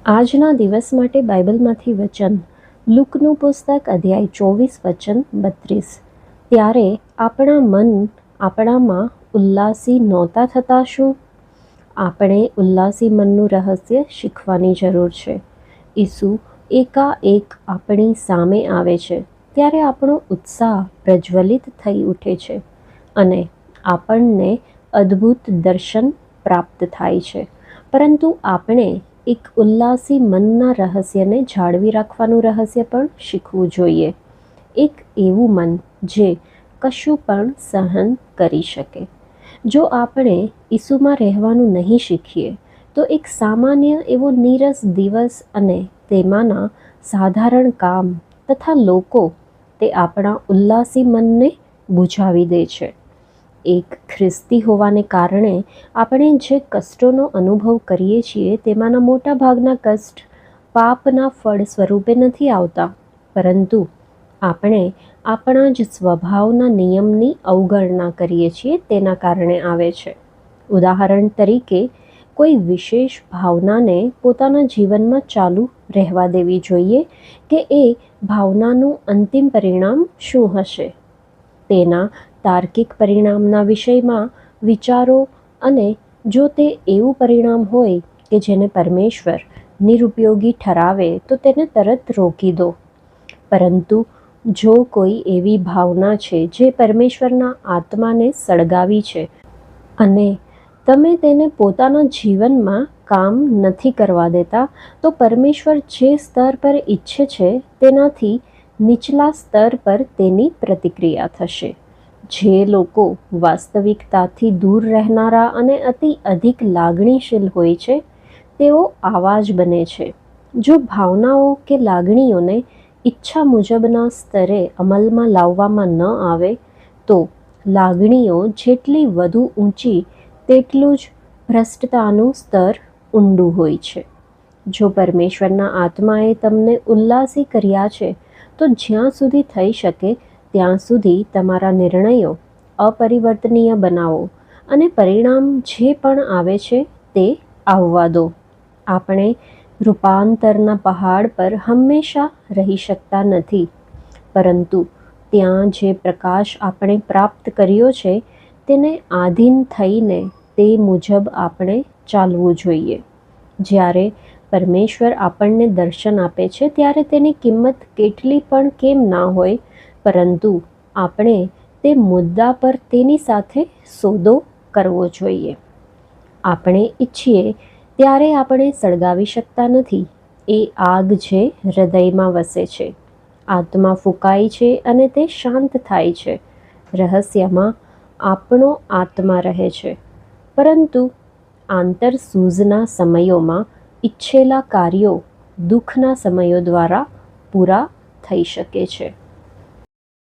આજના દિવસ માટે બાઇબલમાંથી વચન લુકનું પુસ્તક અધ્યાય 24 વચન 32. ત્યારે આપણા મન આપણામાં ઉલ્લાસી નહોતા થતા શું? આપણે ઉલ્લાસી મનનું રહસ્ય શીખવાની જરૂર છે. ઈસુ એકાએક આપણી સામે આવે છે ત્યારે આપણો ઉત્સાહ પ્રજ્વલિત થઈ ઉઠે છે અને આપણને અદ્ભુત દર્શન પ્રાપ્ત થાય છે. પરંતુ આપણે એક ઉલ્લાસી મનના રહસ્યને જાળવી રાખવાનું રહસ્ય પણ શીખવું જોઈએ. એક એવું મન જે કશું પણ સહન કરી શકે. જો આપણે ઈસુમાં રહેવાનું નહીં શીખીએ તો એક સામાન્ય એવો નીરસ દિવસ અને તેમાંના સાધારણ કામ તથા લોકો તે આપણા ઉલ્લાસી મનને બુઝાવી દે છે. એક ખ્રિસ્તી હોવાને કારણે આપણે જે કષ્ટોનો અનુભવ કરીએ છીએ તેમાંના મોટા ભાગના કષ્ટ પાપના ફળ સ્વરૂપે નથી આવતા, પરંતુ આપણે આપણા જ સ્વભાવના નિયમની અવગણના કરીએ છીએ તેના કારણે આવે છે. ઉદાહરણ તરીકે, કોઈ વિશેષ ભાવનાને પોતાના જીવનમાં ચાલુ રહેવા દેવી જોઈએ કે એ ભાવનાનું અંતિમ પરિણામ શું હશે તેના તાર્કિક પરિણામના વિષયમાં વિચારો, અને જો તે એવું પરિણામ હોય કે જેને પરમેશ્વર નિરુપયોગી ઠરાવે તો તેને તરત રોકી દો. પરંતુ જો કોઈ એવી ભાવના છે જે પરમેશ્વરના આત્માને સળગાવી છે અને તમે તેને પોતાના જીવનમાં કામ નથી કરવા દેતા, તો પરમેશ્વર જે સ્તર પર ઈચ્છે છે તેનાથી નીચલા સ્તર પર તેની પ્રતિક્રિયા થશે. જે લોકો વાસ્તવિકતાથી દૂર રહેનારા અને અતિ અધિક લાગણીશીલ હોય છે તેઓ આવા જ બને છે. જો ભાવનાઓ કે લાગણીઓને ઈચ્છા મુજબના સ્તરે અમલમાં લાવવામાં ન આવે તો લાગણીઓ જેટલી વધુ ઊંચી તેટલું જ ભ્રષ્ટતાનું સ્તર ઊંડું હોય છે. જો પરમેશ્વરના આત્માએ તમને ઉલ્લાસી કર્યા છે તો જ્યાં સુધી થઈ શકે ત્યાં સુધી તમારા નિર્ણયો અપરિવર્તનીય બનાવો અને પરિણામ જે પણ આવે છે તે આવવા દો. આપણે રૂપાંતરના પહાડ પર હંમેશા રહી શકતા નથી, પરંતુ ત્યાં જે પ્રકાશ આપણે પ્રાપ્ત કર્યો છે તેને આધીન થઈને તે મુજબ આપણે ચાલવું જોઈએ. જ્યારે પરમેશ્વર આપણને દર્શન આપે છે ત્યારે તેની કિંમત કેટલી પણ કેમ ના હોય, પરંતુ આપણે તે મુદ્દા પર તેની સાથે સોદો કરવો જોઈએ. આપણે ઈચ્છીએ ત્યારે આપણે સળગાવી શકતા નથી એ આગ જે હૃદયમાં વસે છે. આત્મા ફૂંકાય છે અને તે શાંત થાય છે. રહસ્યમાં આપણો આત્મા રહે છે, પરંતુ આંતરસૂઝના સમયોમાં ઈચ્છેલા કાર્યો દુઃખના સમયો દ્વારા પૂરા થઈ શકે છે.